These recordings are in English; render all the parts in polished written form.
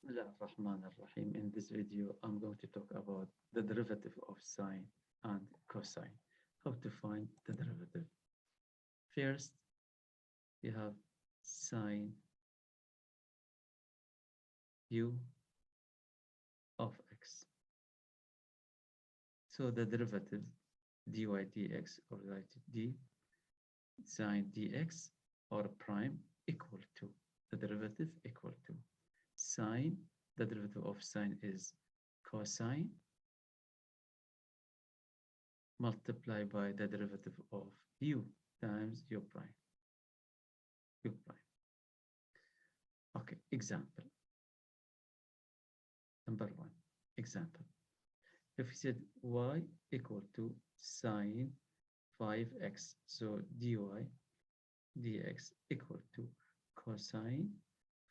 Bismillah ar-Rahman ar-Rahim. In this video, I'm going to talk about the derivative of sine and cosine. How to find the derivative. First, you have sine u of x. So the derivative dy dx, or write d sine dx or prime equal to the derivative equal to sine. The derivative of sine is cosine multiplied by the derivative of u times u prime. U prime. Okay, example. Number one, example. If we said y equal to sine 5x, so dy dx equal to cosine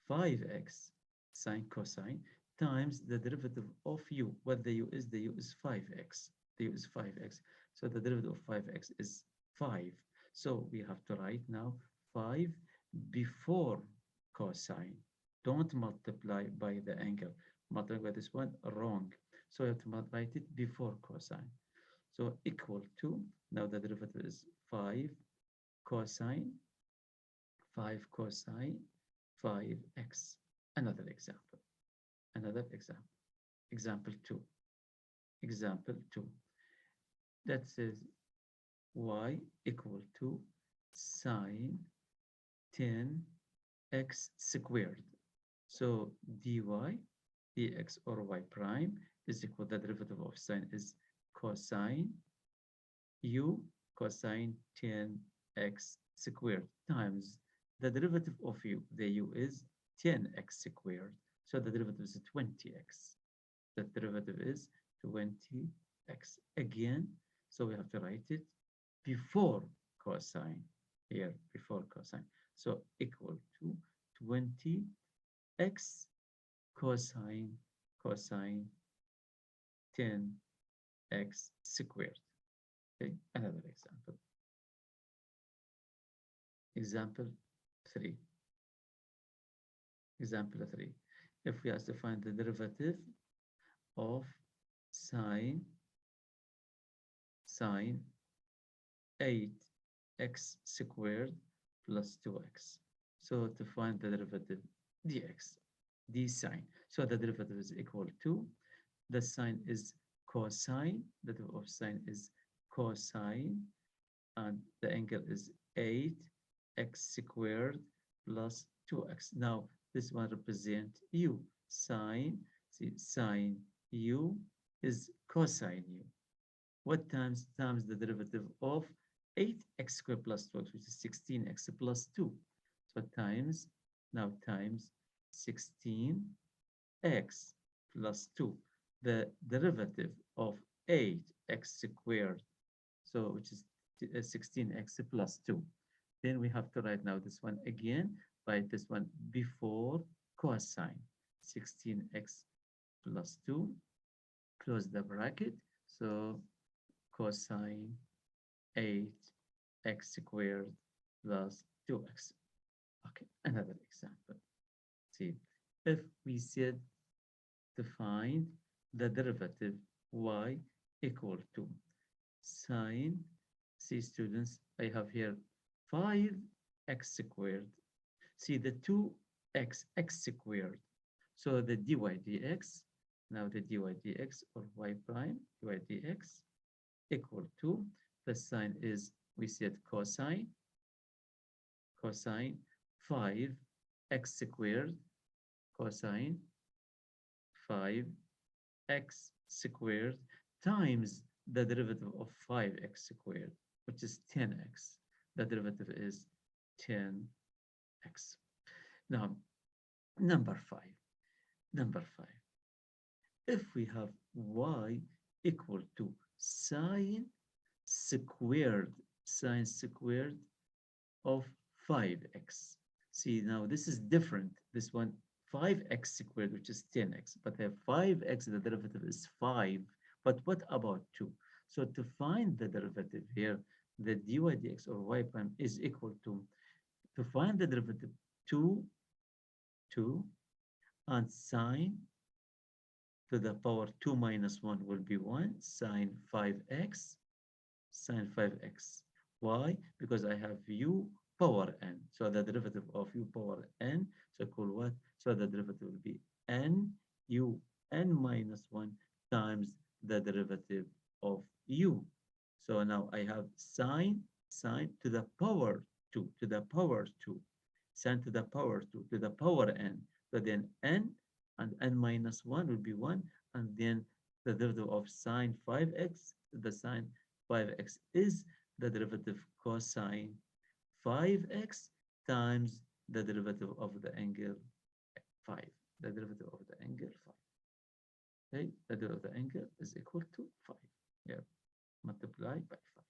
5x sine cosine times the derivative of u. What the u is? The u is 5x. The u is 5x. So the derivative of 5x is 5. So we have to write now 5 before cosine. Don't multiply by the angle. Multiply by this one, wrong. So you have to write it before cosine. So equal to, now the derivative is 5 cosine 5x. Another example. Example 2. That says y equal to sine 10x squared. So dy dx or y prime is equal, the derivative of sine is cosine u cosine 10x squared times the derivative of u. The u is 10x squared. So the derivative is 20x. The derivative is 20x again. So we have to write it before cosine here, before cosine. So equal to 20x cosine 10x squared. Okay, another example. Example 3. If we have to find the derivative of sine 8x squared plus 2x. So to find the derivative dx, d sine. So the derivative is equal to, the sine is cosine, the derivative of sine is cosine, and the angle is 8x squared plus 2x. Now this one represents u. Sine, see, sine u is cosine u. What times the derivative of 8x squared plus 2x, which is 16x plus 2. So times 16x plus 2. The derivative of 8x squared, so which is 16x plus 2. Then we have to write now this one again, write this one before cosine. 16x plus 2, close the bracket. So cosine 8x squared plus 2x. Okay, another example. See, if we said to find the derivative y equal to sine, see students, I have here 5x squared. See the 2x, x squared. So the dy dx, now the dy dx or y prime, dy dx equal to, the sign is, we said cosine 5x squared, cosine 5x squared times the derivative of 5x squared, which is 10x. The derivative is 10x. Now, number 5. If we have y equal to sine squared of 5x. See, now this is different. This one, 5x squared, which is 10x, but I have 5x, the derivative is 5. But what about 2? So to find the derivative here, the dy dx or y prime is equal to find the derivative 2 and sine to the power 2 minus 1 will be 1, sine 5x, sine 5x. Why? Because I have u power n. So the derivative of u power n, so equal what? So the derivative will be n u n minus 1 times the derivative of u. So now I have sine to the power 2, to the power 2, sine to the power 2, to the power n. So then n and n minus 1 will be 1, and then the derivative of sine 5x, the sine 5x is the derivative cosine 5x times the derivative of the angle 5. The derivative of the angle 5. Okay, the derivative of the angle is equal to 5. Yeah, multiplied by 5.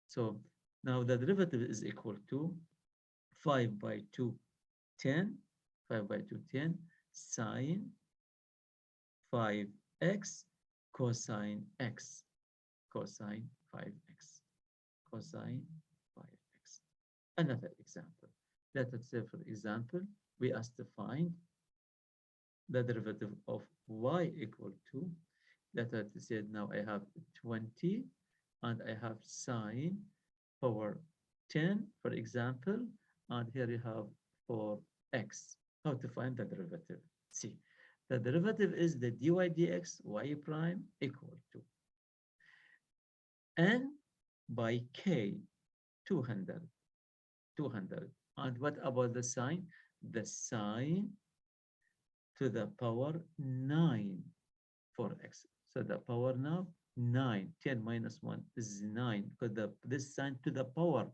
So now the derivative is equal to 5 by 2, 10. 5 by 2, 10. Sine 5x cosine x. Cosine 5x. Cosine 5x. Another example. Let us say, for example, we asked to find the derivative of y equal to, let us say now I have 20 and I have sine power 10, for example, and here you have for x. How to find the derivative? See, the derivative is the dy dx y prime equal to n by k, 200. And what about the sine? The sine to the power 9 for x. So the power now 9. 10 minus 1 is 9, because this sine to the power,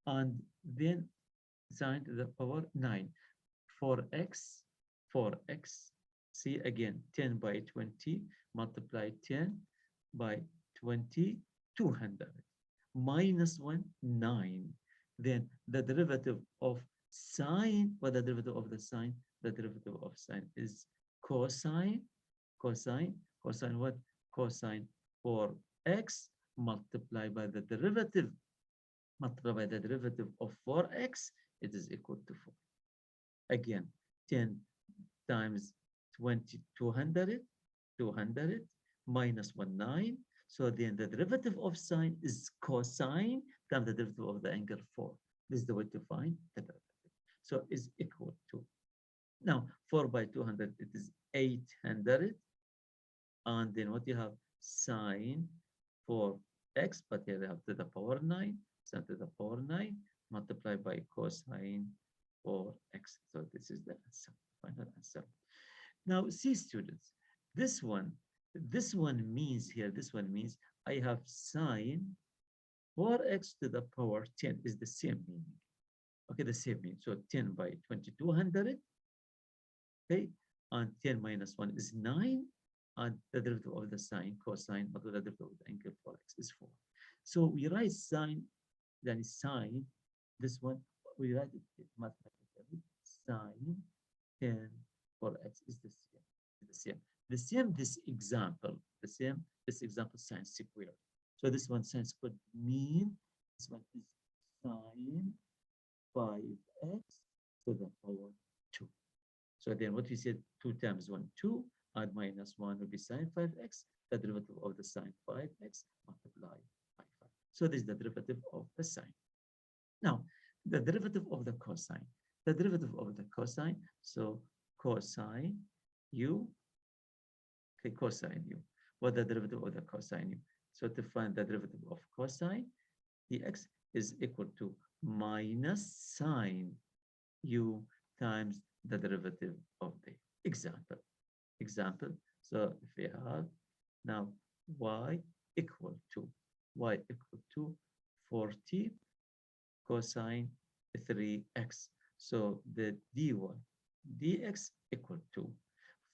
and then sine to the power 9 for x. See again, 10 by 20 multiply 10 by 20, 200 minus 1, 9. Then the derivative of sine, what the derivative of the sine? The derivative of sine is cosine what? Cosine for x multiplied by the derivative of 4x, it is equal to 4. Again, 10 times 20, 200 minus 1, 9. So then the derivative of sine is cosine times the derivative of the angle 4. This is the way to find the derivative. So is equal to, now 4 by 200, it is 800. And then what you have? Sine for x, but here you have to the power 9, sine to the power 9, multiplied by cosine for x. So this is the answer, final answer. Now, see, students, this one means here, I have sine 4x to the power 10 is the same meaning. Okay, the same meaning. So 10 by 2200, okay, and 10 minus 1 is 9, and the derivative of the sine, cosine, but the derivative of the angle for x is 4. So we write sine, then sine, this one, we write it mathematically, sine 10 for x is the same. This example, sine squared. So this one sine squared mean, this one is sine 5x to the power 2. So then what we said, 2 times 1, 2, and minus 1 will be sine 5x, the derivative of the sine 5x multiplied by 5. So this is the derivative of the sine. Now, the derivative of the cosine. So cosine u, okay, cosine u. What the derivative of the cosine u? So to find the derivative of cosine dx is equal to minus sine u times the derivative of the example. So if we have now y equal to 40 cosine 3x. So the dy dx equal to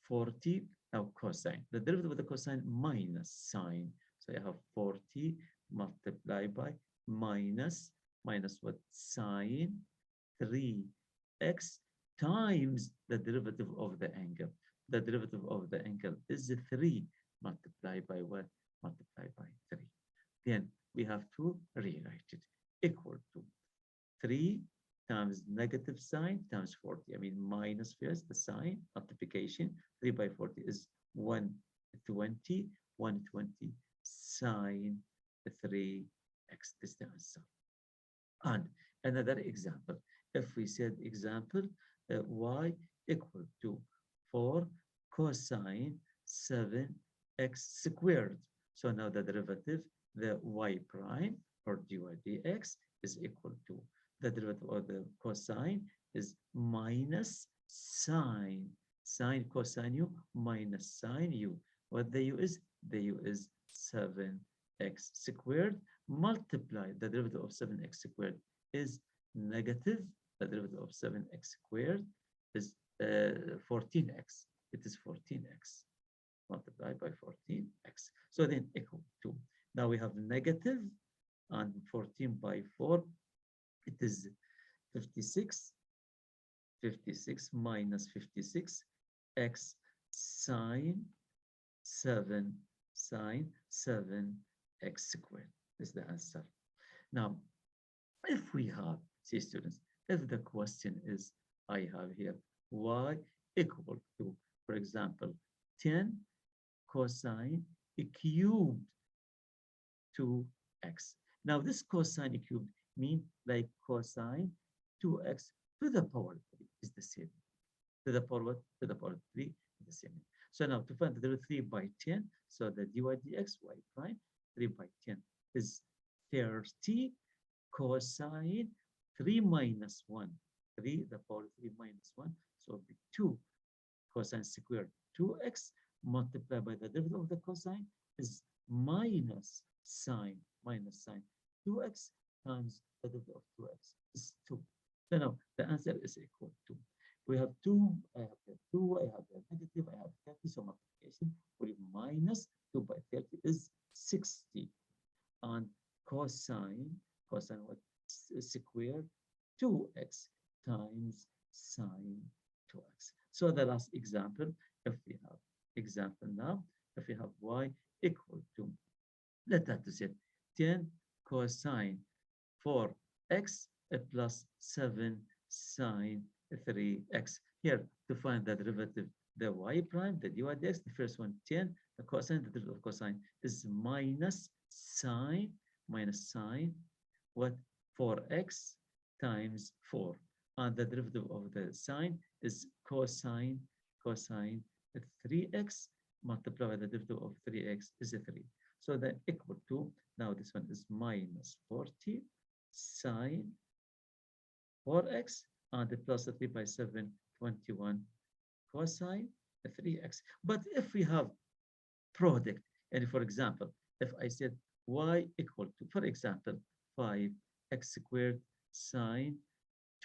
40, now cosine. The derivative of the cosine minus sine. So I have 40 multiplied by minus what? Sine 3x times the derivative of the angle. The derivative of the angle is 3 multiplied by what? Multiplied by 3. Then we have to rewrite it. Equal to 3 times negative sign times 40. I mean, minus first, the sign, multiplication. 3 by 40 is 120, 120 sine 3x. This is the answer. And another example, if we said example, y equal to 4 cosine 7x squared. So now the derivative, the y prime or dy dx is equal to the derivative of the cosine is minus sine. Sine cosine u minus sine u. What the u is? The u is 7x squared. Multiply the derivative of 7x squared is negative. The derivative of 7x squared is 14x. It is 14x multiplied by 14x. So then equal to. Now we have negative and 14 by 4. It is 56. 56 minus 56 x sine 7 sine 7x squared is the answer. Now, if we have, see students, if the question is, I have here y equal to, for example, 10 cosine cubed 2x. Now this cosine cubed means like cosine 2x to the power 3 is the same. To the power what? To the power 3 is the same. So now to find the derivative 3 by 10, so the dy dx y prime 3 by 10 is 30 cosine 3 minus 1. 3, the power 3 minus 1, so it'll be 2 cosine squared 2x multiplied by the derivative of the cosine is minus sine 2x times the derivative of 2x is 2. So now the answer is equal to, we have 2, I have the 2, I have the negative, I have 30, so multiplication with minus 2 by 30 is 60. And cosine what? Square 2x times sine 2x. So the last example, if we have example now, if we have y equal to, let that to say 10 cosine 4x plus 7 sine 3x. Here to find the derivative, the y prime, the dy dx, the first one 10, the cosine, the derivative of cosine is minus sine what? 4x times 4. And the derivative of the sine is cosine 3x multiplied by the derivative of 3x is 3. So then equal to, now this one is minus 40 sine 4x and the plus 3 by 7, 21 cosine 3x. But if we have product, and for example, if I said y equal to, for example, 5x squared sine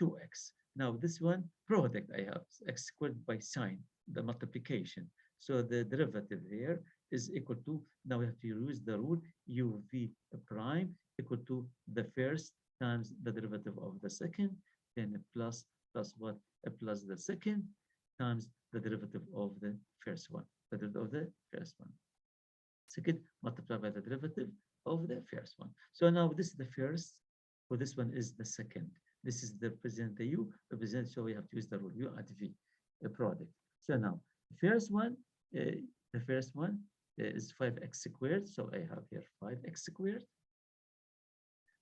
2x. Now this one product I have x squared by sine, the multiplication. So the derivative here is equal to, now we have to use the rule uv prime equal to the first times the derivative of the second, then plus what? Plus the second times the derivative of the first one, the derivative of the first one. Second multiplied by the derivative of the first one. So now this is the first, so this one is the second. This is the represent the u, represent, so we have to use the rule u at v, the product. So now the first one is 5x squared. So I have here 5x squared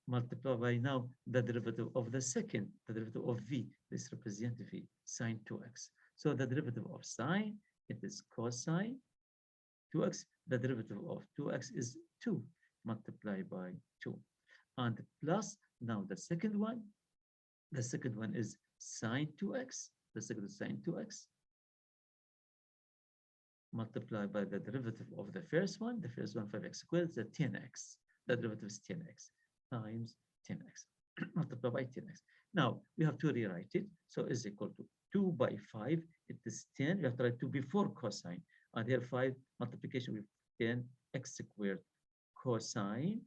multiplied by now the derivative of the second, the derivative of v. This represents v, sine 2x. So the derivative of sine, it is cosine 2x. The derivative of 2x is 2 multiplied by 2. And plus now the second one is sine 2x. The second is sine 2x multiplied by the derivative of the first one. The first one 5x squared is 10x. The derivative is 10x times 10x multiplied by 10x. Now we have to rewrite it. So is equal to 2 by 5. It is 10. You have to write 2 before cosine. And here 5 multiplication with 10x squared cosine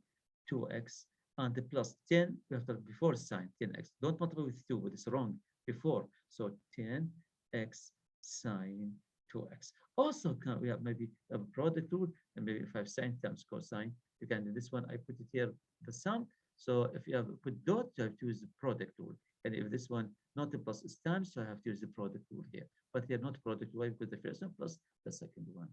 2x and the plus 10 we have to write before sine 10x. Don't multiply with 2, it's wrong. Before. So 10x sine 2x. Also, we have maybe a product rule, and maybe if I have sine times cosine, you can do this one. I put it here, the sum. So if you have put dot, you have to use the product rule. And if this one not a plus is tan, so I have to use the product rule here. But here not product. Why? Because the first one plus the second one.